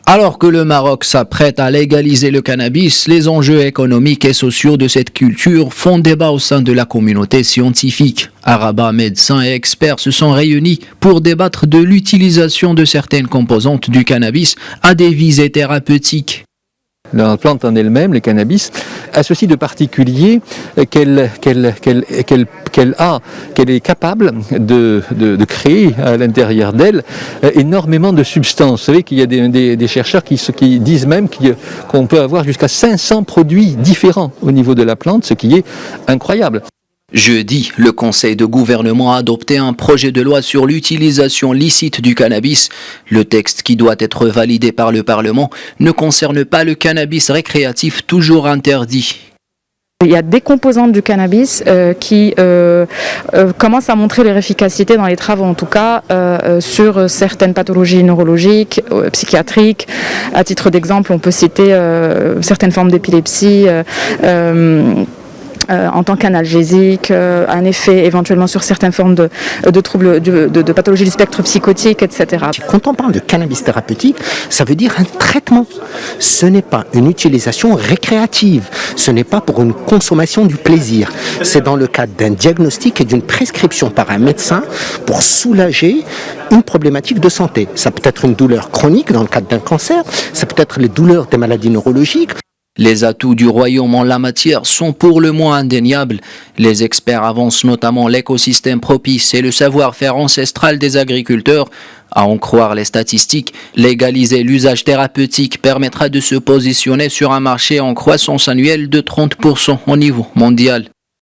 Alors que le Maroc s'apprête à légaliser le cannabis, les enjeux économiques et sociaux de cette culture font débat au sein de la communauté scientifique. Arabas, médecins et experts se sont réunis pour débattre de l'utilisation de certaines composantes du cannabis à des visées thérapeutiques. La plante en elle-même, le cannabis, a ceci de particulier qu'elle est capable de créer à l'intérieur d'elle énormément de substances. Vous savez qu'il y a des chercheurs qui disent même qu'on peut avoir jusqu'à 500 produits différents au niveau de la plante, ce qui est incroyable. Jeudi, le Conseil de gouvernement a adopté un projet de loi sur l'utilisation licite du cannabis. Le texte, qui doit être validé par le Parlement, ne concerne pas le cannabis récréatif, toujours interdit. Il y a des composantes du cannabis qui commencent à montrer leur efficacité dans les travaux, en tout cas sur certaines pathologies neurologiques, psychiatriques. À titre d'exemple, on peut citer certaines formes d'épilepsie. En tant qu'analgésique, un effet éventuellement sur certaines formes de troubles de pathologie du spectre psychotique, etc. Quand on parle de cannabis thérapeutique, ça veut dire un traitement. Ce n'est pas une utilisation récréative, ce n'est pas pour une consommation du plaisir. C'est dans le cadre d'un diagnostic et d'une prescription par un médecin pour soulager une problématique de santé. Ça peut être une douleur chronique dans le cadre d'un cancer, ça peut être les douleurs des maladies neurologiques. Les atouts du royaume en la matière sont pour le moins indéniables. Les experts avancent notamment l'écosystème propice et le savoir-faire ancestral des agriculteurs. À en croire les statistiques, légaliser l'usage thérapeutique permettra de se positionner sur un marché en croissance annuelle de 30% au niveau mondial.